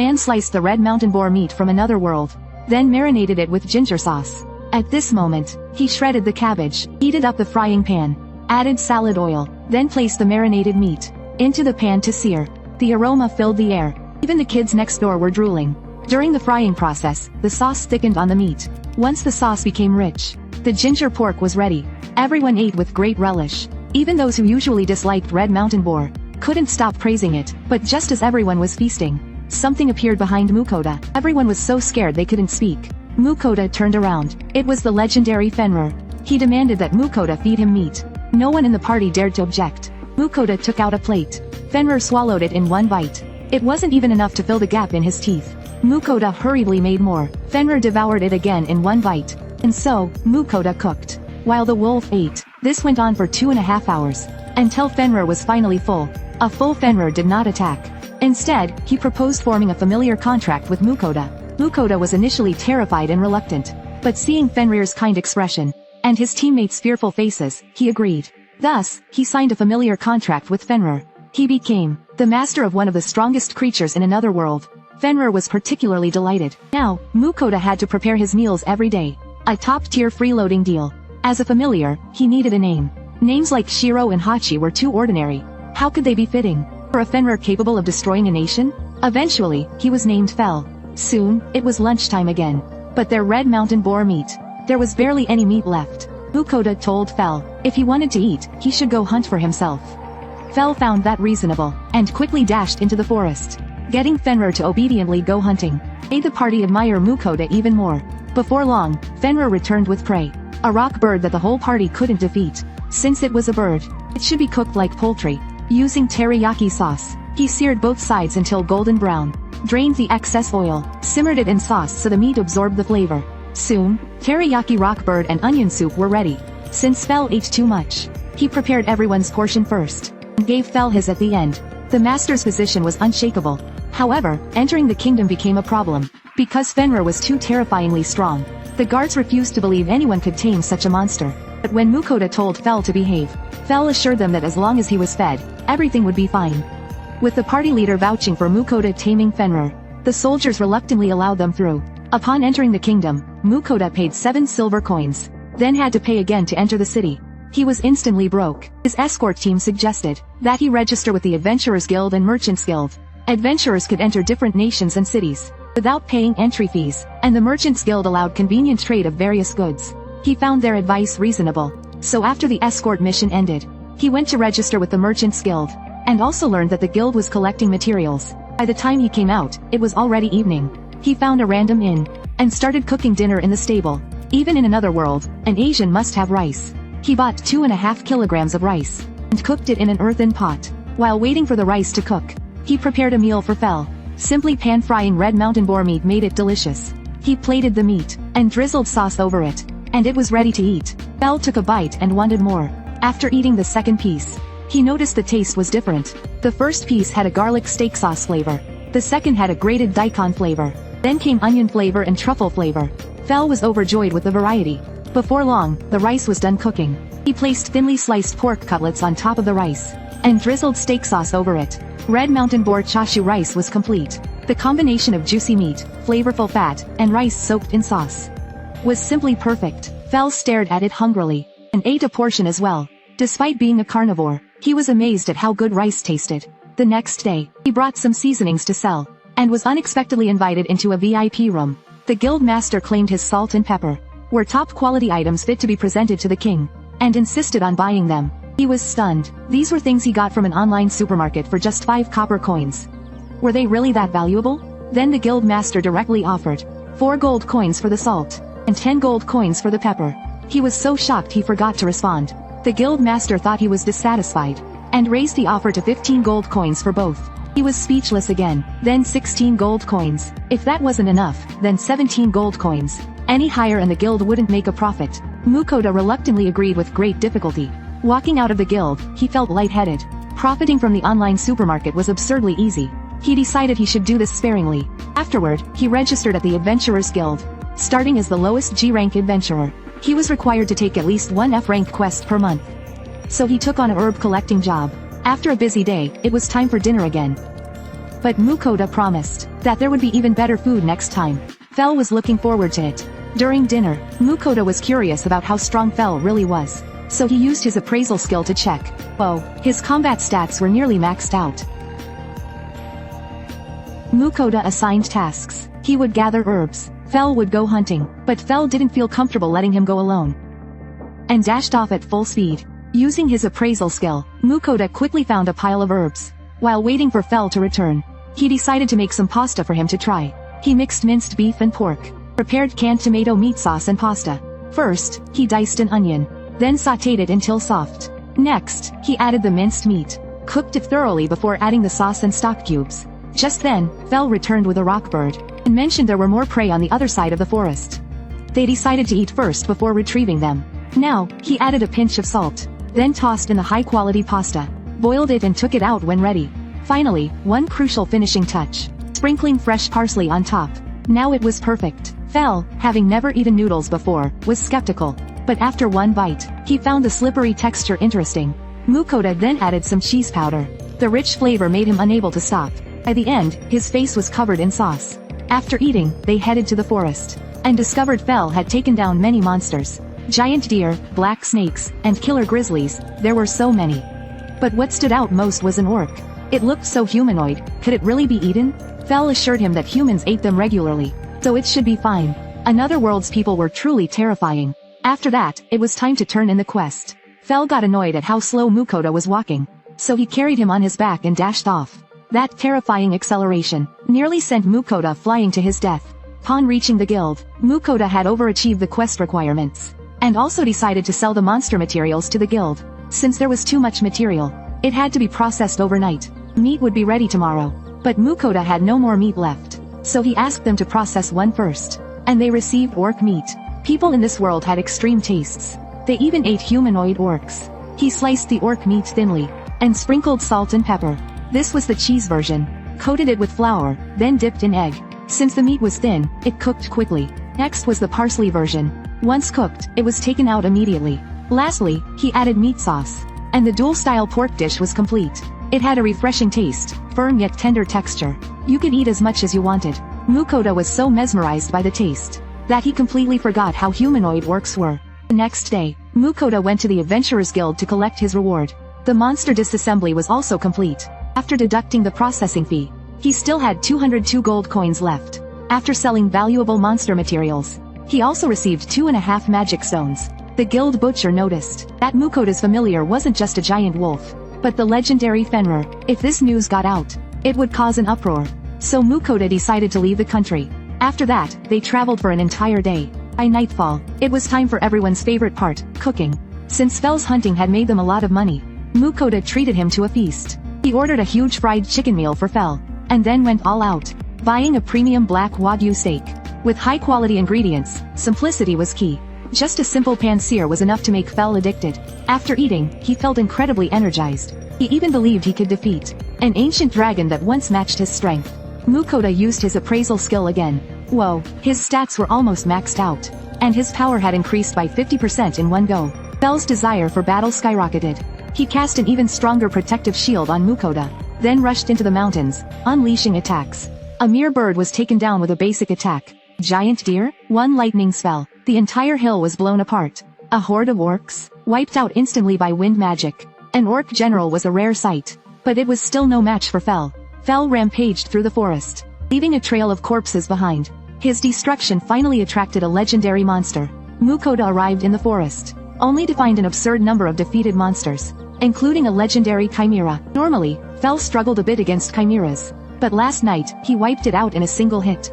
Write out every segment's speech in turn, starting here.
man sliced the red mountain boar meat from another world, then marinated it with ginger sauce. At this moment, he shredded the cabbage, heated up the frying pan, added salad oil, then placed the marinated meat into the pan to sear. The aroma filled the air. Even the kids next door were drooling. During the frying process, the sauce thickened on the meat. Once the sauce became rich, the ginger pork was ready. Everyone ate with great relish. Even those who usually disliked red mountain boar couldn't stop praising it. But just as everyone was feasting, something appeared behind Mukoda. Everyone was so scared they couldn't speak. Mukoda turned around. It was the legendary Fenrir. He demanded that Mukoda feed him meat. No one in the party dared to object. Mukoda took out a plate. Fenrir swallowed it in one bite. It wasn't even enough to fill the gap in his teeth. Mukoda hurriedly made more. Fenrir devoured it again in one bite. And so, Mukoda cooked, while the wolf ate. This went on for 2.5 hours, until Fenrir was finally full. A full Fenrir did not attack. Instead, he proposed forming a familiar contract with Mukoda. Mukoda was initially terrified and reluctant, but seeing Fenrir's kind expression, and his teammates' fearful faces, he agreed. Thus, he signed a familiar contract with Fenrir. He became the master of one of the strongest creatures in another world. Fenrir was particularly delighted. Now, Mukoda had to prepare his meals every day. A top-tier freeloading deal. As a familiar, he needed a name. Names like Shiro and Hachi were too ordinary. How could they be fitting for a Fenrir capable of destroying a nation? Eventually, he was named Fel. Soon, it was lunchtime again. But their red mountain boar meat. There was barely any meat left. Mukoda told Fel, if he wanted to eat, he should go hunt for himself. Fel found that reasonable, and quickly dashed into the forest. Getting Fenrir to obediently go hunting made the party admire Mukoda even more. Before long, Fenrir returned with prey. A rock bird that the whole party couldn't defeat. Since it was a bird, it should be cooked like poultry. Using teriyaki sauce, he seared both sides until golden brown. Drained the excess oil, simmered it in sauce so the meat absorbed the flavor. Soon, teriyaki rock bird and onion soup were ready. Since Fel ate too much, he prepared everyone's portion first, and gave Fel his at the end. The master's position was unshakable. However, entering the kingdom became a problem. Because Fenrir was too terrifyingly strong, the guards refused to believe anyone could tame such a monster. But when Mukoda told Fel to behave, Fel assured them that as long as he was fed, everything would be fine. With the party leader vouching for Mukoda taming Fenrir, the soldiers reluctantly allowed them through. Upon entering the kingdom, Mukoda paid 7 silver coins, then had to pay again to enter the city. He was instantly broke. His escort team suggested that he register with the Adventurers Guild and Merchants Guild. Adventurers could enter different nations and cities without paying entry fees, and the Merchants Guild allowed convenient trade of various goods. He found their advice reasonable. So after the escort mission ended, he went to register with the Merchants Guild, and also learned that the guild was collecting materials. By the time he came out, it was already evening. He found a random inn, and started cooking dinner in the stable. Even in another world, an Asian must have rice. He bought 2.5 kilograms of rice, and cooked it in an earthen pot. While waiting for the rice to cook, he prepared a meal for Fel. Simply pan-frying red mountain boar meat made it delicious. He plated the meat, and drizzled sauce over it, and it was ready to eat. Fel took a bite and wanted more. After eating the second piece, he noticed the taste was different. The first piece had a garlic steak sauce flavor. The second had a grated daikon flavor. Then came onion flavor and truffle flavor. Fel was overjoyed with the variety. Before long, the rice was done cooking. He placed thinly sliced pork cutlets on top of the rice, and drizzled steak sauce over it. Red mountain boar chashu rice was complete. The combination of juicy meat, flavorful fat, and rice soaked in sauce was simply perfect. Fel stared at it hungrily, and ate a portion as well. Despite being a carnivore, he was amazed at how good rice tasted. The next day, he brought some seasonings to sell, and was unexpectedly invited into a VIP room. The guild master claimed his salt and pepper were top-quality items fit to be presented to the king, and insisted on buying them. He was stunned. These were things he got from an online supermarket for just 5 copper coins. Were they really that valuable? Then the guild master directly offered 4 gold coins for the salt, and 10 gold coins for the pepper. He was so shocked he forgot to respond. The guild master thought he was dissatisfied, and raised the offer to 15 gold coins for both. He was speechless again. Then 16 gold coins. If that wasn't enough, then 17 gold coins. Any higher and the guild wouldn't make a profit. Mukoda reluctantly agreed with great difficulty. Walking out of the guild, he felt lightheaded. Profiting from the online supermarket was absurdly easy. He decided he should do this sparingly. Afterward, he registered at the Adventurers Guild. Starting as the lowest G-rank adventurer, he was required to take at least 1 F-rank quest per month. So he took on a herb collecting job. After a busy day, it was time for dinner again. but Mukoda promised that there would be even better food next time. Fel was looking forward to it. During dinner, Mukoda was curious about how strong Fel really was, so he used his appraisal skill to check. Whoa, his combat stats were nearly maxed out. Mukoda assigned tasks. He would gather herbs. Fel would go hunting, but Fel didn't feel comfortable letting him go alone, and dashed off at full speed. Using his appraisal skill, Mukoda quickly found a pile of herbs. While waiting for Fel to return, he decided to make some pasta for him to try. He mixed minced beef and pork, prepared canned tomato meat sauce and pasta. First, he diced an onion, then sautéed it until soft. Next, he added the minced meat, cooked it thoroughly before adding the sauce and stock cubes. Just then, Fel returned with a rock bird, and mentioned there were more prey on the other side of the forest. They decided to eat first before retrieving them. Now, he added a pinch of salt, then tossed in the high-quality pasta, boiled it and took it out when ready. Finally, one crucial finishing touch, sprinkling fresh parsley on top. Now it was perfect. Fel, having never eaten noodles before, was skeptical, but after one bite, he found the slippery texture interesting. Mukoda then added some cheese powder. The rich flavor made him unable to stop. By the end, his face was covered in sauce. After eating, they headed to the forest, and discovered Fel had taken down many monsters. Giant deer, black snakes, and killer grizzlies, there were so many. But what stood out most was an orc. It looked so humanoid, could it really be eaten? Fel assured him that humans ate them regularly, so it should be fine. Another world's people were truly terrifying. After that, it was time to turn in the quest. Fel got annoyed at how slow Mukoda was walking, so he carried him on his back and dashed off. That terrifying acceleration nearly sent Mukoda flying to his death. Upon reaching the guild, Mukoda had overachieved the quest requirements, and also decided to sell the monster materials to the guild. Since there was too much material, it had to be processed overnight. Meat would be ready tomorrow, but Mukoda had no more meat left, so he asked them to process one first, and they received orc meat. People in this world had extreme tastes. They even ate humanoid orcs. He sliced the orc meat thinly, and sprinkled salt and pepper. This was the cheese version. Coated it with flour, then dipped in egg. Since the meat was thin, it cooked quickly. Next was the parsley version. Once cooked, it was taken out immediately. Lastly, he added meat sauce, and the dual-style pork dish was complete. It had a refreshing taste, firm yet tender texture. You could eat as much as you wanted. Mukoda was so mesmerized by the taste that he completely forgot how humanoid orcs were. The next day, Mukoda went to the Adventurers Guild to collect his reward. The monster disassembly was also complete. After deducting the processing fee, he still had 202 gold coins left. After selling valuable monster materials, he also received 2.5 magic stones. The guild butcher noticed that Mukoda's familiar wasn't just a giant wolf, but the legendary Fenrir. If this news got out, it would cause an uproar. So Mukoda decided to leave the country. After that, they traveled for an entire day. By nightfall, it was time for everyone's favorite part, cooking. Since Fel's hunting had made them a lot of money, Mukoda treated him to a feast. He ordered a huge fried chicken meal for Fel, and then went all out, buying a premium black Wagyu steak. With high-quality ingredients, simplicity was key. Just a simple pan-sear was enough to make Fel addicted. After eating, he felt incredibly energized. He even believed he could defeat an ancient dragon that once matched his strength. Mukoda used his appraisal skill again. Whoa, his stats were almost maxed out, and his power had increased by 50% in one go. Fel's desire for battle skyrocketed. He cast an even stronger protective shield on Mukoda, then rushed into the mountains, unleashing attacks. A mere bird was taken down with a basic attack. Giant deer? One lightning spell. The entire hill was blown apart. A horde of orcs? Wiped out instantly by wind magic. An orc general was a rare sight, but it was still no match for Fel. Fel rampaged through the forest, leaving a trail of corpses behind. His destruction finally attracted a legendary monster. Mukoda arrived in the forest, only to find an absurd number of defeated monsters, including a legendary chimera. Normally, Fel struggled a bit against chimeras, but last night, he wiped it out in a single hit.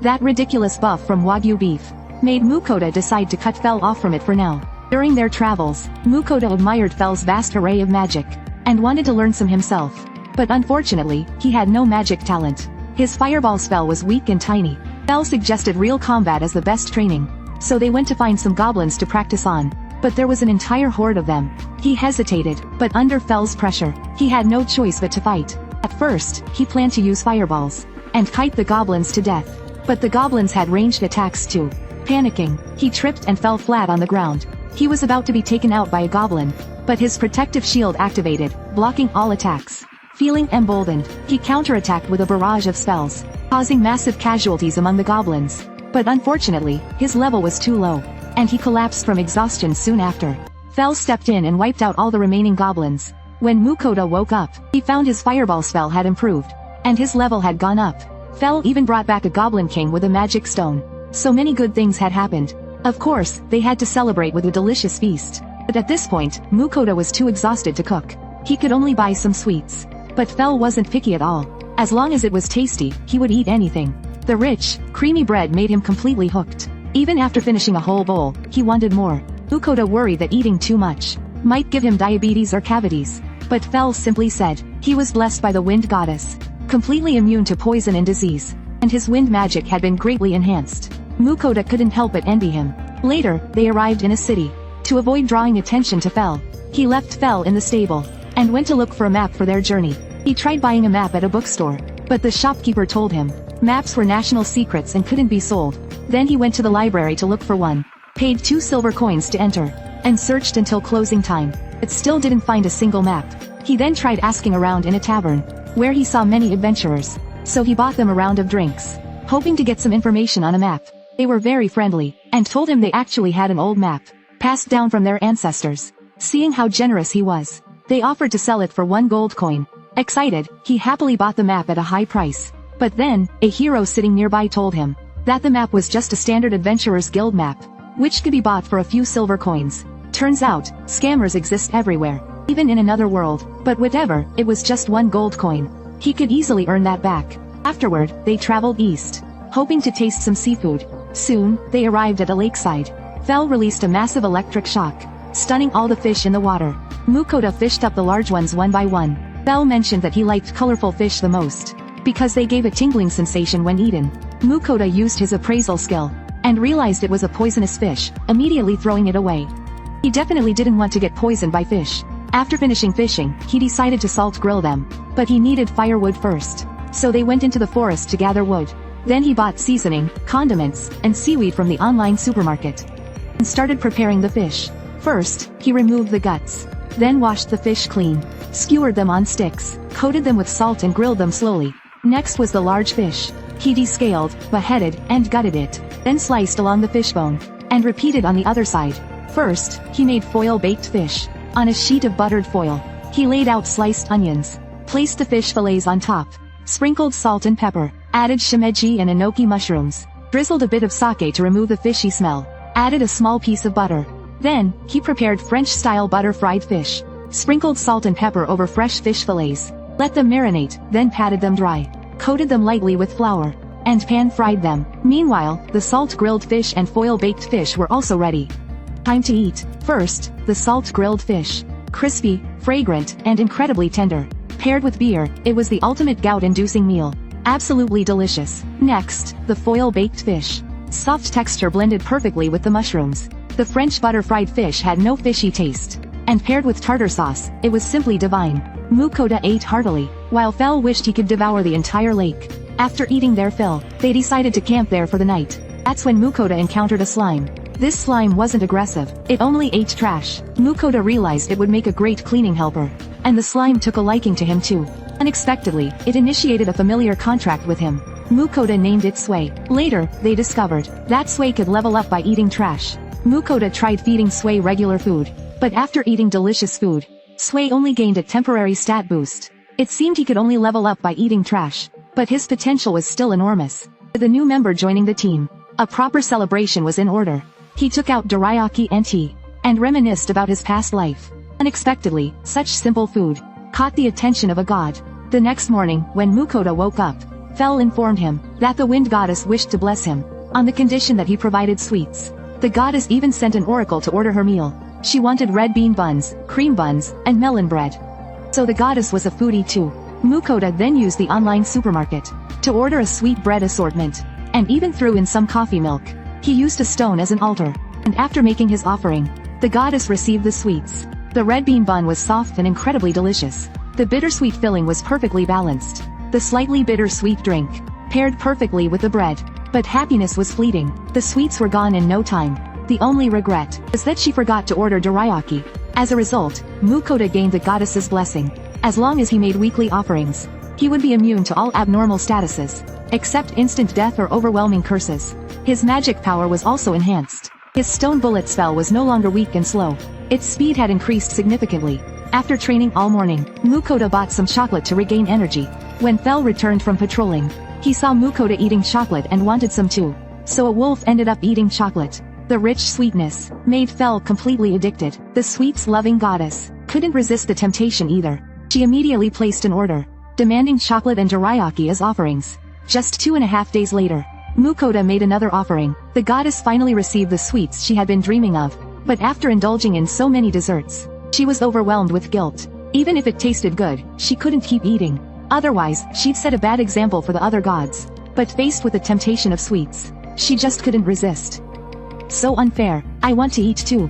That ridiculous buff from Wagyu beef made Mukoda decide to cut Fel off from it for now. During their travels, Mukoda admired Fel's vast array of magic, and wanted to learn some himself. But unfortunately, he had no magic talent. His fireball spell was weak and tiny. Fel suggested real combat as the best training, so they went to find some goblins to practice on. But there was an entire horde of them. He hesitated, but under Fel's pressure, he had no choice but to fight. At first, he planned to use fireballs and kite the goblins to death. But the goblins had ranged attacks too. Panicking, he tripped and fell flat on the ground. He was about to be taken out by a goblin, but his protective shield activated, blocking all attacks. Feeling emboldened, he counterattacked with a barrage of spells, causing massive casualties among the goblins. But unfortunately, his level was too low, and he collapsed from exhaustion soon after. Fel stepped in and wiped out all the remaining goblins. When Mukoda woke up, he found his fireball spell had improved, and his level had gone up. Fel even brought back a goblin king with a magic stone. So many good things had happened. Of course, they had to celebrate with a delicious feast. But at this point, Mukoda was too exhausted to cook. He could only buy some sweets. But Fel wasn't picky at all. As long as it was tasty, he would eat anything. The rich, creamy bread made him completely hooked. Even after finishing a whole bowl, he wanted more. Mukoda worried that eating too much might give him diabetes or cavities. But Fel simply said, he was blessed by the wind goddess, completely immune to poison and disease, and his wind magic had been greatly enhanced. Mukoda couldn't help but envy him. Later, they arrived in a city. To avoid drawing attention to Fel, he left Fel in the stable, and went to look for a map for their journey. He tried buying a map at a bookstore, but the shopkeeper told him, maps were national secrets and couldn't be sold. Then he went to the library to look for one, paid 2 silver coins to enter, and searched until closing time, but still didn't find a single map. He then tried asking around in a tavern, where he saw many adventurers, so he bought them a round of drinks, hoping to get some information on a map. They were very friendly, and told him they actually had an old map, passed down from their ancestors. Seeing how generous he was, they offered to sell it for 1 gold coin. Excited, he happily bought the map at a high price. But then, a hero sitting nearby told him that the map was just a standard Adventurers Guild map, which could be bought for a few silver coins. Turns out, scammers exist everywhere, even in another world, but whatever, it was just 1 gold coin. He could easily earn that back. Afterward, they traveled east, hoping to taste some seafood. Soon, they arrived at a lakeside. Fel released a massive electric shock, stunning all the fish in the water. Mukoda fished up the large ones one by one. Fel mentioned that he liked colorful fish the most, because they gave a tingling sensation when eaten. Mukoda used his appraisal skill, and realized it was a poisonous fish, immediately throwing it away. He definitely didn't want to get poisoned by fish. After finishing fishing, he decided to salt grill them, but he needed firewood first. So they went into the forest to gather wood. Then he bought seasoning, condiments, and seaweed from the online supermarket, and started preparing the fish. First, he removed the guts, then washed the fish clean, skewered them on sticks, coated them with salt and grilled them slowly. Next was the large fish. He descaled, beheaded, and gutted it, then sliced along the fishbone, and repeated on the other side. First, he made foil-baked fish. On a sheet of buttered foil, he laid out sliced onions, placed the fish fillets on top, sprinkled salt and pepper, added shimeji and enoki mushrooms, drizzled a bit of sake to remove the fishy smell, added a small piece of butter. Then, he prepared French-style butter-fried fish, sprinkled salt and pepper over fresh fish fillets, let them marinate, then patted them dry, coated them lightly with flour, and pan-fried them. Meanwhile, the salt-grilled fish and foil-baked fish were also ready. Time to eat. First, the salt-grilled fish. Crispy, fragrant, and incredibly tender. Paired with beer, it was the ultimate gout-inducing meal. Absolutely delicious. Next, the foil-baked fish. Soft texture blended perfectly with the mushrooms. The French butter-fried fish had no fishy taste, and paired with tartar sauce, it was simply divine. Mukoda ate heartily, while Fel wished he could devour the entire lake. After eating their fill, they decided to camp there for the night. That's when Mukoda encountered a slime. This slime wasn't aggressive, it only ate trash. Mukoda realized it would make a great cleaning helper, and the slime took a liking to him too. Unexpectedly, it initiated a familiar contract with him. Mukoda named it Sway. Later, they discovered that Sway could level up by eating trash. Mukoda tried feeding Sway regular food, but after eating delicious food, Sway only gained a temporary stat boost. It seemed he could only level up by eating trash, but his potential was still enormous. With a new member joining the team, a proper celebration was in order. He took out dorayaki and tea, and reminisced about his past life. Unexpectedly, such simple food caught the attention of a god. The next morning, when Mukoda woke up, Fel informed him that the wind goddess wished to bless him, on the condition that he provided sweets. The goddess even sent an oracle to order her meal. She wanted red bean buns, cream buns, and melon bread. So the goddess was a foodie too. Mukoda then used the online supermarket to order a sweet bread assortment, and even threw in some coffee milk. He used a stone as an altar, and after making his offering, the goddess received the sweets. The red bean bun was soft and incredibly delicious. The bittersweet filling was perfectly balanced. The slightly bittersweet drink paired perfectly with the bread. But happiness was fleeting. The sweets were gone in no time. The only regret was that she forgot to order dorayaki. As a result, Mukoda gained the goddess's blessing. As long as he made weekly offerings, he would be immune to all abnormal statuses, except instant death or overwhelming curses. His magic power was also enhanced. His stone bullet spell was no longer weak and slow. Its speed had increased significantly. After training all morning, Mukoda bought some chocolate to regain energy. When Fel returned from patrolling, he saw Mukoda eating chocolate and wanted some too. So a wolf ended up eating chocolate. The rich sweetness made Fel completely addicted. The sweets-loving goddess couldn't resist the temptation either. She immediately placed an order, demanding chocolate and dorayaki as offerings. Just 2.5 days later, Mukoda made another offering. The goddess finally received the sweets she had been dreaming of. But after indulging in so many desserts, she was overwhelmed with guilt. Even if it tasted good, she couldn't keep eating. Otherwise, she'd set a bad example for the other gods. But faced with the temptation of sweets, she just couldn't resist. So unfair. I want to eat too.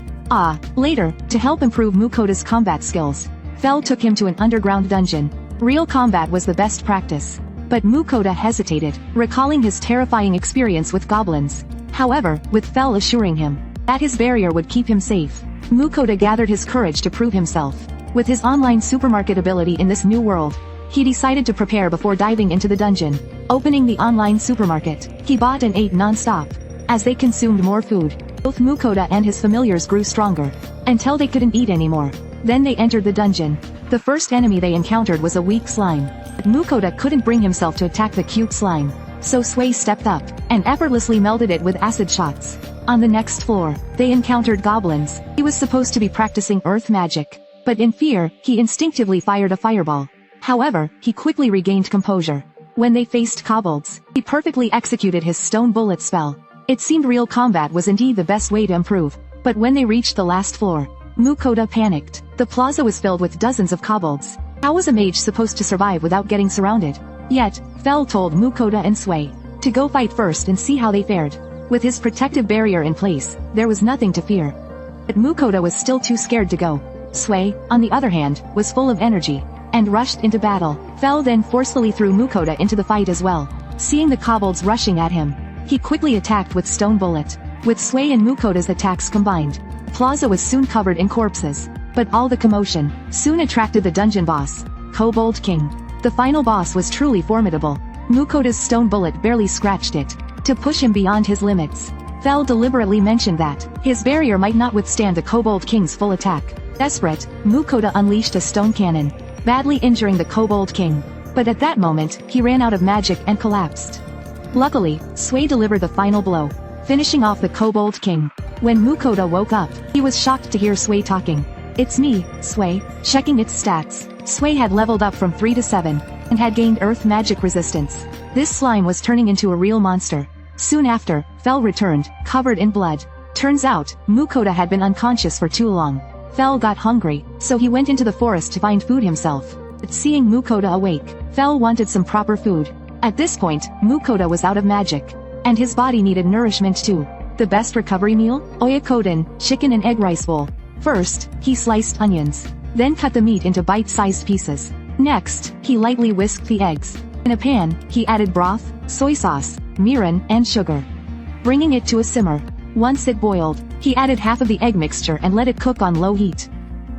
Later, to help improve Mukoda's combat skills, Fel took him to an underground dungeon. Real combat was the best practice. But Mukoda hesitated, recalling his terrifying experience with goblins. However, with Fel assuring him that his barrier would keep him safe, Mukoda gathered his courage to prove himself. With his online supermarket ability in this new world, he decided to prepare before diving into the dungeon. Opening the online supermarket, he bought and ate non-stop. As they consumed more food, both Mukoda and his familiars grew stronger, until they couldn't eat anymore. Then they entered the dungeon. The first enemy they encountered was a weak slime. But Mukoda couldn't bring himself to attack the cute slime. So Sway stepped up, and effortlessly melted it with acid shots. On the next floor, they encountered goblins. He was supposed to be practicing earth magic. But in fear, he instinctively fired a fireball. However, he quickly regained composure. When they faced kobolds, he perfectly executed his stone bullet spell. It seemed real combat was indeed the best way to improve. But when they reached the last floor, Mukoda panicked. The plaza was filled with dozens of kobolds. How was a mage supposed to survive without getting surrounded? Yet, Fel told Mukoda and Sway to go fight first and see how they fared. With his protective barrier in place, there was nothing to fear. But Mukoda was still too scared to go. Sway, on the other hand, was full of energy, and rushed into battle. Fel then forcefully threw Mukoda into the fight as well. Seeing the kobolds rushing at him, he quickly attacked with stone bullet. With Sway and Mukoda's attacks combined, the plaza was soon covered in corpses. But all the commotion soon attracted the dungeon boss, Kobold King. The final boss was truly formidable. Mukoda's stone bullet barely scratched it. To push him beyond his limits, Fel deliberately mentioned that his barrier might not withstand the Kobold King's full attack. Desperate, Mukoda unleashed a stone cannon, badly injuring the Kobold King. But at that moment, he ran out of magic and collapsed. Luckily, Sway delivered the final blow, finishing off the Kobold King. When Mukoda woke up, he was shocked to hear Sway talking. "It's me, Sway." Checking its stats, Sway had leveled up from 3 to 7, and had gained earth magic resistance. This slime was turning into a real monster. Soon after, Fel returned, covered in blood. Turns out, Mukoda had been unconscious for too long. Fel got hungry, so he went into the forest to find food himself. But seeing Mukoda awake, Fel wanted some proper food. At this point, Mukoda was out of magic, and his body needed nourishment too. The best recovery meal? Oyakodon, chicken and egg rice bowl. First, he sliced onions, then cut the meat into bite-sized pieces. Next, he lightly whisked the eggs. In a pan, he added broth, soy sauce, mirin, and sugar, bringing it to a simmer. Once it boiled, he added half of the egg mixture and let it cook on low heat.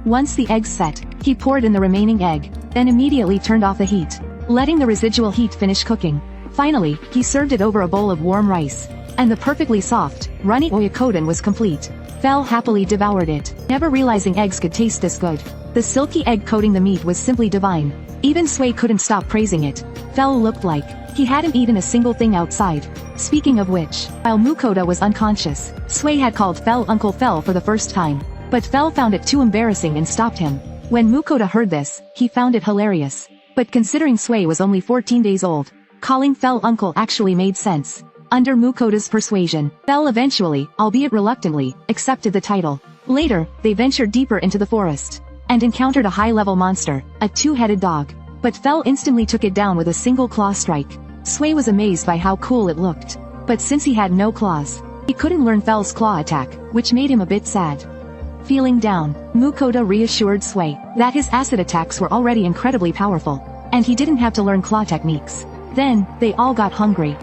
Once the eggs set, he poured in the remaining egg, then immediately turned off the heat, letting the residual heat finish cooking. Finally, he served it over a bowl of warm rice, and the perfectly soft, runny oyakodon was complete. Fel happily devoured it, never realizing eggs could taste this good. The silky egg coating the meat was simply divine. Even Sway couldn't stop praising it. Fel looked like he hadn't eaten a single thing outside. Speaking of which, while Mukoda was unconscious, Sway had called Fel Uncle Fel for the first time. But Fel found it too embarrassing and stopped him. When Mukoda heard this, he found it hilarious. But considering Sway was only 14 days old, calling Fel Uncle actually made sense. Under Mukoda's persuasion, Fel eventually, albeit reluctantly, accepted the title. Later, they ventured deeper into the forest, and encountered a high-level monster, a two-headed dog. But Fel instantly took it down with a single claw strike. Sway was amazed by how cool it looked. But since he had no claws, he couldn't learn Fel's claw attack, which made him a bit sad. Feeling down, Mukoda reassured Sway that his acid attacks were already incredibly powerful, and he didn't have to learn claw techniques. Then, they all got hungry.